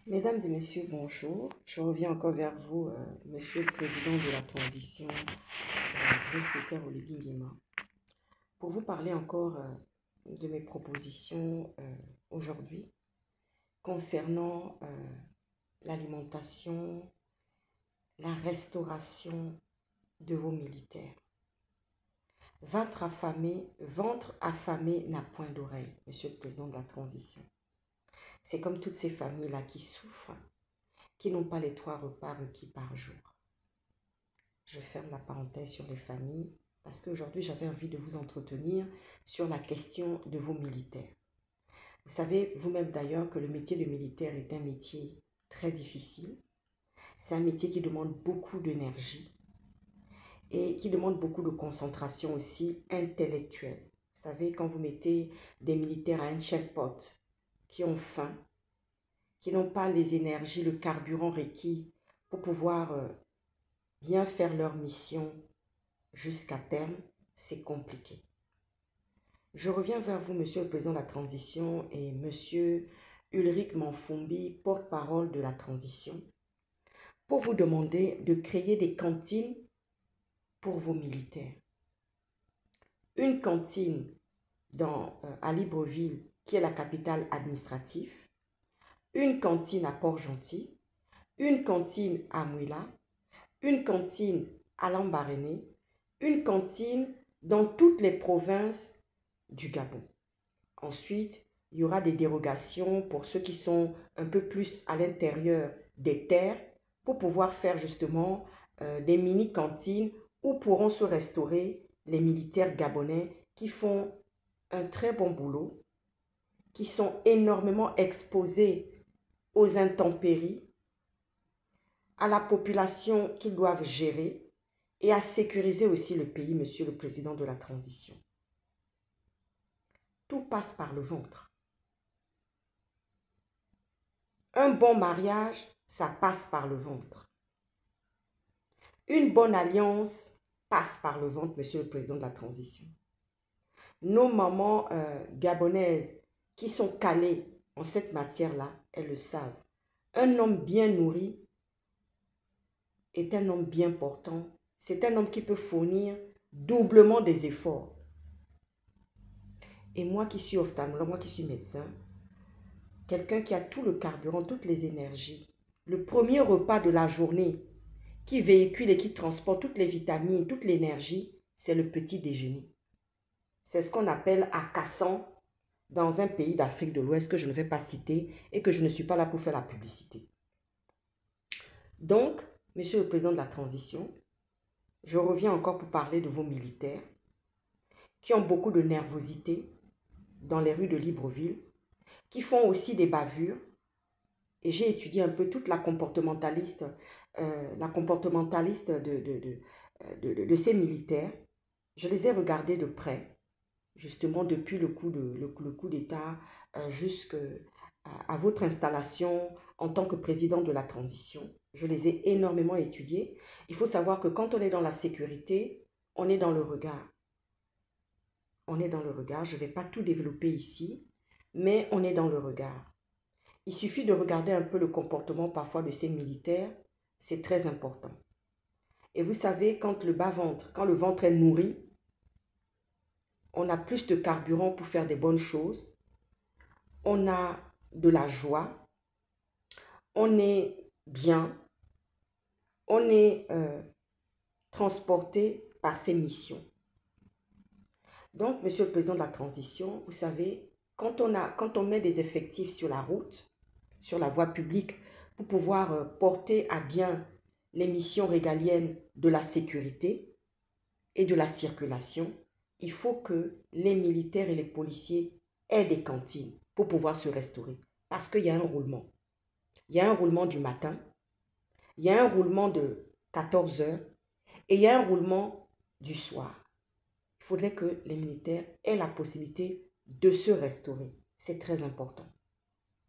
Mesdames et messieurs, bonjour. Je reviens encore vers vous, monsieur le président de la transition, Brice Oligui Nguema, pour vous parler encore de mes propositions aujourd'hui concernant l'alimentation, la restauration de vos militaires. Ventre affamé n'a point d'oreille, monsieur le président de la transition. C'est comme toutes ces familles-là qui souffrent, qui n'ont pas les 3 repas requis par jour. Je ferme la parenthèse sur les familles parce qu'aujourd'hui, j'avais envie de vous entretenir sur la question de vos militaires. Vous savez vous-même d'ailleurs que le métier de militaire est un métier très difficile. C'est un métier qui demande beaucoup d'énergie et qui demande beaucoup de concentration aussi intellectuelle. Vous savez, quand vous mettez des militaires à un checkpot qui ont faim, qui n'ont pas les énergies, le carburant requis pour pouvoir bien faire leur mission jusqu'à terme, c'est compliqué. Je reviens vers vous, monsieur le président de la transition et monsieur Ulrich Manfumbi, porte-parole de la transition, pour vous demander de créer des cantines pour vos militaires. Une cantine à Libreville, qui est la capitale administrative, une cantine à Port-Gentil, une cantine à Mouila, une cantine à Lambaréné, une cantine dans toutes les provinces du Gabon. Ensuite, il y aura des dérogations pour ceux qui sont un peu plus à l'intérieur des terres pour pouvoir faire justement des mini-cantines où pourront se restaurer les militaires gabonais qui font un très bon boulot, qui sont énormément exposés aux intempéries, à la population qu'ils doivent gérer et à sécuriser aussi le pays, monsieur le président de la transition. Tout passe par le ventre. Un bon mariage, ça passe par le ventre. Une bonne alliance passe par le ventre, monsieur le président de la transition. Nos mamans gabonaises qui sont calées en cette matière-là, elles le savent. Un homme bien nourri est un homme bien portant. C'est un homme qui peut fournir doublement des efforts. Et moi qui suis ophtalmologue, moi qui suis médecin, quelqu'un qui a tout le carburant, toutes les énergies, le premier repas de la journée qui véhicule et qui transporte toutes les vitamines, toute l'énergie, c'est le petit déjeuner. C'est ce qu'on appelle akassan dans un pays d'Afrique de l'Ouest que je ne vais pas citer et que je ne suis pas là pour faire la publicité. Donc, monsieur le président de la transition, je reviens encore pour parler de vos militaires qui ont beaucoup de nervosité dans les rues de Libreville, qui font aussi des bavures. Et j'ai étudié un peu toute la comportementaliste de ces militaires. Je les ai regardés de près, justement depuis le coup d'État jusqu'à votre installation en tant que président de la transition. Je les ai énormément étudiés. Il faut savoir que quand on est dans la sécurité, on est dans le regard. On est dans le regard. Je ne vais pas tout développer ici, mais on est dans le regard. Il suffit de regarder un peu le comportement parfois de ces militaires. C'est très important. Et vous savez, quand le bas-ventre, quand le ventre est nourri, on a plus de carburant pour faire des bonnes choses. On a de la joie. On est bien. On est transporté par ses missions. Donc, monsieur le président de la transition, vous savez, quand on met des effectifs sur la route, sur la voie publique, pour pouvoir porter à bien les missions régaliennes de la sécurité et de la circulation, il faut que les militaires et les policiers aient des cantines pour pouvoir se restaurer. Parce qu'il y a un roulement. Il y a un roulement du matin, il y a un roulement de 14 heures et il y a un roulement du soir. Il faudrait que les militaires aient la possibilité de se restaurer. C'est très important.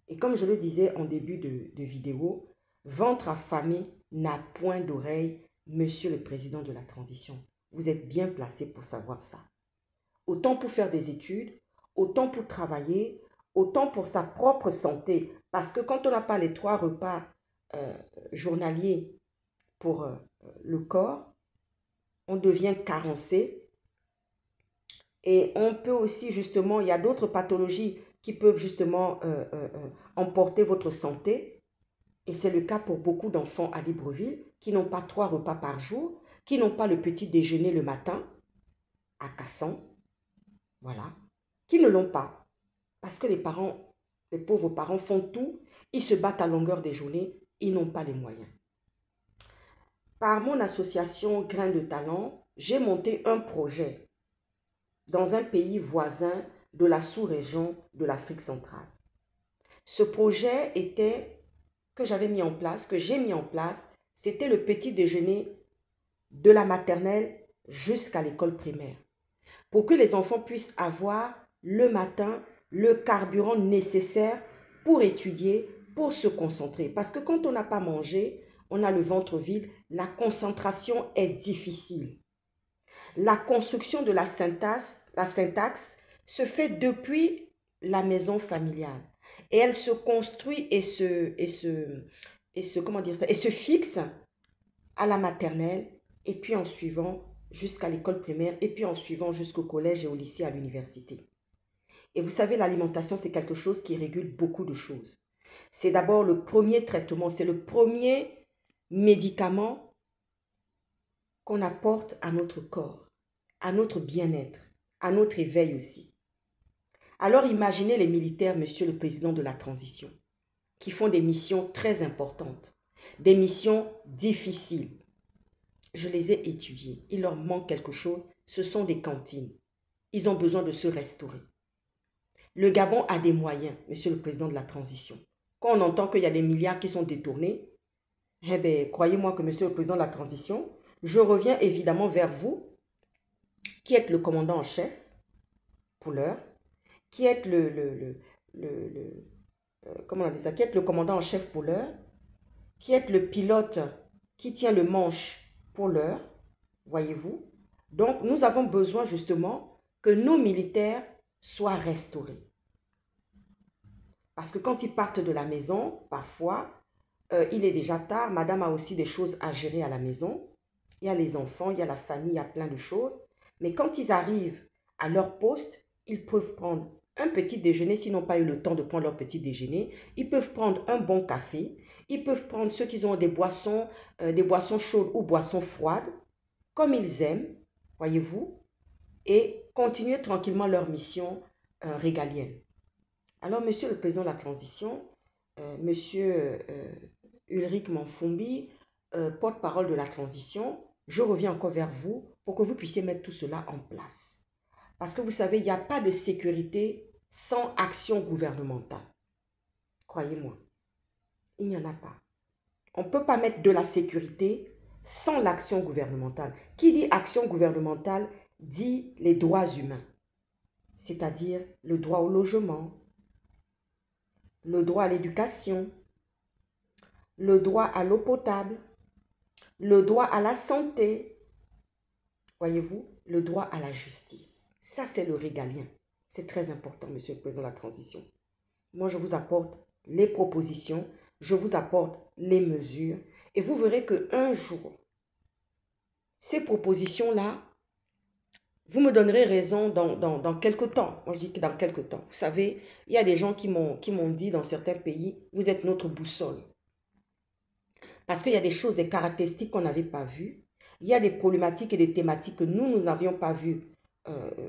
Et comme je le disais en début de vidéo, ventre affamé n'a point d'oreille, monsieur le président de la transition. Vous êtes bien placé pour savoir ça. Autant pour faire des études, autant pour travailler, autant pour sa propre santé, Parce que quand on n'a pas les 3 repas journaliers pour le corps, on devient carencé. Et on peut aussi justement, il y a d'autres pathologies qui peuvent justement emporter votre santé. Et c'est le cas pour beaucoup d'enfants à Libreville qui n'ont pas 3 repas par jour, qui n'ont pas le petit déjeuner le matin à Cassan, voilà, qui ne l'ont pas. Parce que les parents, les pauvres parents font tout, ils se battent à longueur des journées, ils n'ont pas les moyens. Par mon association Grains de Talent, j'ai monté un projet dans un pays voisin de la sous-région de l'Afrique centrale. Ce projet que j'avais mis en place, que j'ai mis en place, c'était le petit déjeuner de la maternelle jusqu'à l'école primaire. Pour que les enfants puissent avoir le matin le carburant nécessaire pour étudier, pour se concentrer. Parce que quand on n'a pas mangé, on a le ventre vide, la concentration est difficile. La construction de la syntaxe se fait depuis la maison familiale. Et elle se construit et se fixe à la maternelle, et puis en suivant jusqu'à l'école primaire, et puis en suivant jusqu'au collège et au lycée, à l'université. Et vous savez, l'alimentation, c'est quelque chose qui régule beaucoup de choses. C'est d'abord le premier traitement, c'est le premier médicament qu'on apporte à notre corps, à notre bien-être, à notre éveil aussi. Alors imaginez les militaires, monsieur le président de la transition, qui font des missions très importantes, des missions difficiles. Je les ai étudiés. Il leur manque quelque chose. Ce sont des cantines. Ils ont besoin de se restaurer. Le Gabon a des moyens, monsieur le président de la transition. Quand on entend qu'il y a des milliards qui sont détournés, eh bien, croyez-moi que monsieur le président de la transition, je reviens évidemment vers vous, qui êtes le commandant en chef, pour l'heure, qui êtes comment on dit ça, qui êtes le commandant en chef pour l'heure, qui êtes le pilote qui tient le manche pour l'heure, voyez-vous. Donc, nous avons besoin justement que nos militaires soient restaurés. Parce que quand ils partent de la maison, parfois, il est déjà tard, madame a aussi des choses à gérer à la maison. Il y a les enfants, il y a la famille, il y a plein de choses. Mais quand ils arrivent à leur poste, ils peuvent prendre un petit déjeuner, s'ils n'ont pas eu le temps de prendre leur petit déjeuner. Ils peuvent prendre un bon café. Ils peuvent prendre ceux qui ont des boissons chaudes ou boissons froides, comme ils aiment, voyez-vous, et continuer tranquillement leur mission régalienne. Alors, monsieur le président de la transition, monsieur Ulrich Manfumbi, porte-parole de la transition, je reviens encore vers vous pour que vous puissiez mettre tout cela en place. Parce que vous savez, il n'y a pas de sécurité sans action gouvernementale. Croyez-moi, il n'y en a pas. On ne peut pas mettre de la sécurité sans l'action gouvernementale. Qui dit action gouvernementale dit les droits humains, c'est-à-dire le droit au logement, le droit à l'éducation, le droit à l'eau potable, le droit à la santé, voyez-vous, le droit à la justice. Ça, c'est le régalien. C'est très important, monsieur le président de la transition. Moi, je vous apporte les propositions, je vous apporte les mesures, et vous verrez qu'un jour, ces propositions-là, vous me donnerez raison dans quelques temps. Moi, je dis que dans quelques temps. Vous savez, il y a des gens qui m'ont dit dans certains pays, vous êtes notre boussole. Parce qu'il y a des choses, des caractéristiques qu'on n'avait pas vues. Il y a des problématiques et des thématiques que nous n'avions pas vues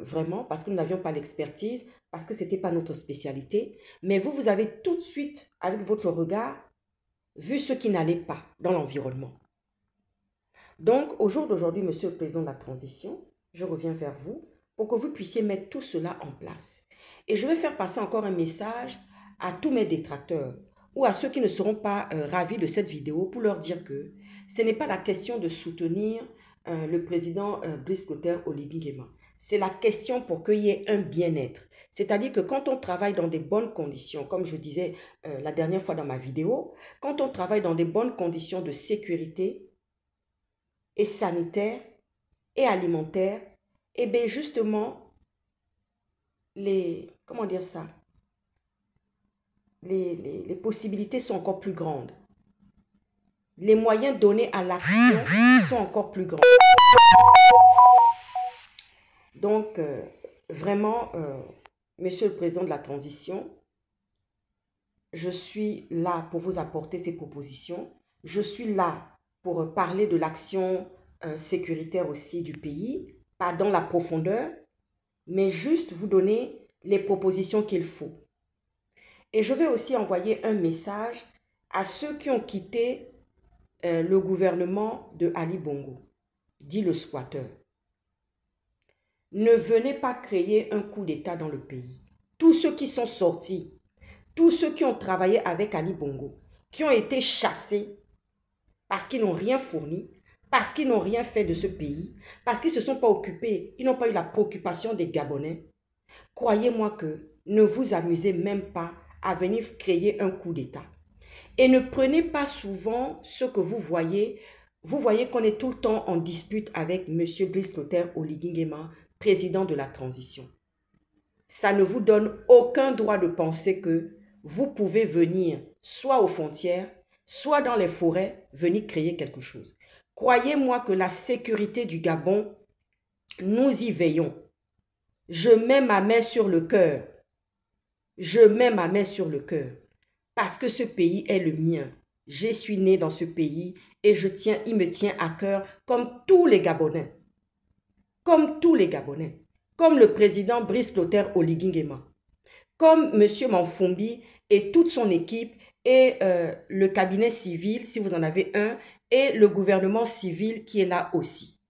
vraiment, parce que nous n'avions pas l'expertise, parce que ce n'était pas notre spécialité. Mais vous avez tout de suite, avec votre regard, vu ce qui n'allait pas dans l'environnement. Donc, au jour d'aujourd'hui, monsieur le président de la transition, je reviens vers vous pour que vous puissiez mettre tout cela en place. Et je vais faire passer encore un message à tous mes détracteurs ou à ceux qui ne seront pas ravis de cette vidéo pour leur dire que ce n'est pas la question de soutenir le président Brice Oligui Nguema. C'est la question pour qu'il y ait un bien-être. C'est-à-dire que quand on travaille dans des bonnes conditions, comme je disais la dernière fois dans ma vidéo, quand on travaille dans des bonnes conditions de sécurité et sanitaire et alimentaire, et bien justement, comment dire ça? les possibilités sont encore plus grandes. Les moyens donnés à l'action sont encore plus grands. Donc, vraiment, Monsieur le Président de la Transition, je suis là pour vous apporter ces propositions. Je suis là pour parler de l'action sécuritaire aussi du pays, pas dans la profondeur, mais juste vous donner les propositions qu'il faut. Et je vais aussi envoyer un message à ceux qui ont quitté le gouvernement de Ali Bongo, dit le squatteur. Ne venez pas créer un coup d'État dans le pays. Tous ceux qui sont sortis, tous ceux qui ont travaillé avec Ali Bongo, qui ont été chassés parce qu'ils n'ont rien fourni, parce qu'ils n'ont rien fait de ce pays, parce qu'ils ne se sont pas occupés, ils n'ont pas eu la préoccupation des Gabonais, croyez-moi que ne vous amusez même pas à venir créer un coup d'État. Et ne prenez pas souvent ce que vous voyez qu'on est tout le temps en dispute avec M. Brice Clotaire Oligui Nguema, président de la transition. Ça ne vous donne aucun droit de penser que vous pouvez venir soit aux frontières, soit dans les forêts, venir créer quelque chose. Croyez-moi que la sécurité du Gabon, nous y veillons. Je mets ma main sur le cœur. Je mets ma main sur le cœur. Parce que ce pays est le mien. Je suis né dans ce pays et il me tient à cœur comme tous les Gabonais. Comme tous les Gabonais. Comme le président Brice Clotaire Oligui Nguema. Comme M. Manfumbi et toute son équipe et le cabinet civil, si vous en avez un, et le gouvernement civil qui est là aussi.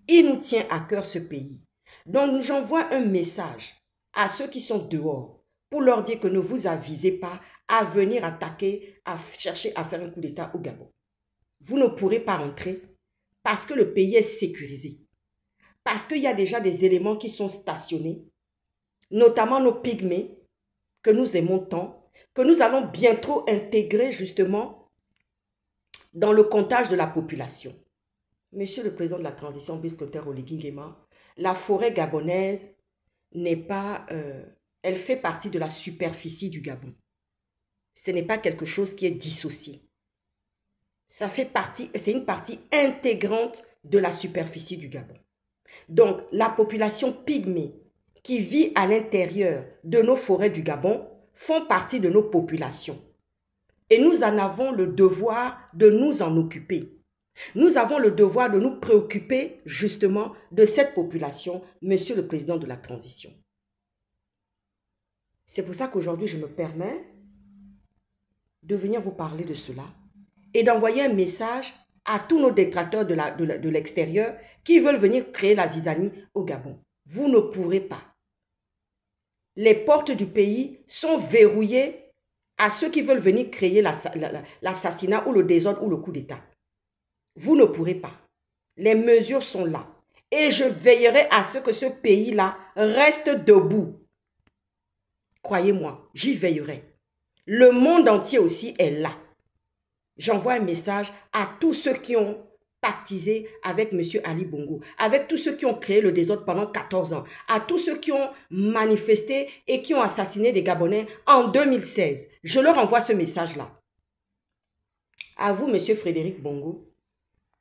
Il nous tient à cœur ce pays. Donc j'envoie un message à ceux qui sont dehors pour leur dire que ne vous avisez pas à venir attaquer, à chercher à faire un coup d'État au Gabon. Vous ne pourrez pas rentrer parce que le pays est sécurisé. Parce qu'il y a déjà des éléments qui sont stationnés, notamment nos pygmées, que nous aimons tant, que nous allons bientôt intégrer justement dans le comptage de la population. Monsieur le Président de la Transition, Brice Clotaire Oligui Nguema, la forêt gabonaise n'est pas... elle fait partie de la superficie du Gabon. Ce n'est pas quelque chose qui est dissocié. Ça fait partie, c'est une partie intégrante de la superficie du Gabon. Donc, la population pygmée qui vit à l'intérieur de nos forêts du Gabon font partie de nos populations. Et nous en avons le devoir de nous en occuper. Nous avons le devoir de nous préoccuper justement de cette population, Monsieur le Président de la Transition. C'est pour ça qu'aujourd'hui, je me permets de venir vous parler de cela et d'envoyer un message à tous nos détracteurs de l'extérieur qui veulent venir créer la zizanie au Gabon. Vous ne pourrez pas. Les portes du pays sont verrouillées à ceux qui veulent venir créer l'assassinat ou le désordre ou le coup d'État. Vous ne pourrez pas. Les mesures sont là. Et je veillerai à ce que ce pays-là reste debout. Croyez-moi, j'y veillerai. Le monde entier aussi est là. J'envoie un message à tous ceux qui ont pactisé avec M. Ali Bongo, avec tous ceux qui ont créé le désordre pendant 14 ans, à tous ceux qui ont manifesté et qui ont assassiné des Gabonais en 2016. Je leur envoie ce message-là. À vous, M. Frédéric Bongo,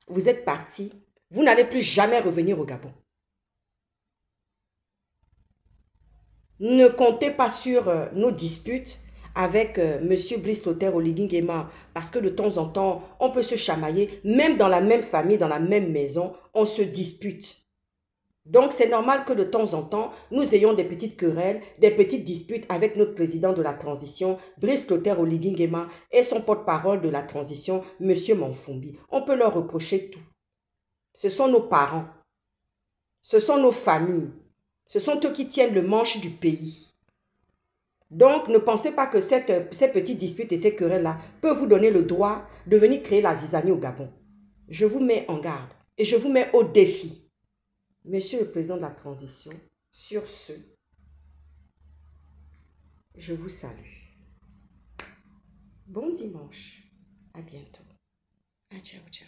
vous êtes parti. Vous n'allez plus jamais revenir au Gabon. Ne comptez pas sur nos disputes avec M. Brice Clotaire Oligui Nguema, parce que de temps en temps, on peut se chamailler, même dans la même famille, dans la même maison, on se dispute. Donc c'est normal que de temps en temps, nous ayons des petites querelles, des petites disputes avec notre président de la transition, Brice Clotaire Oligui Nguema, et son porte-parole de la transition, M. Manfumbi. On peut leur reprocher tout. Ce sont nos parents, ce sont nos familles, ce sont eux qui tiennent le manche du pays. Donc, ne pensez pas que ces petites disputes et ces querelles-là peuvent vous donner le droit de venir créer la zizanie au Gabon. Je vous mets en garde et je vous mets au défi. Monsieur le Président de la Transition, sur ce, je vous salue. Bon dimanche. À bientôt. Ciao, ciao.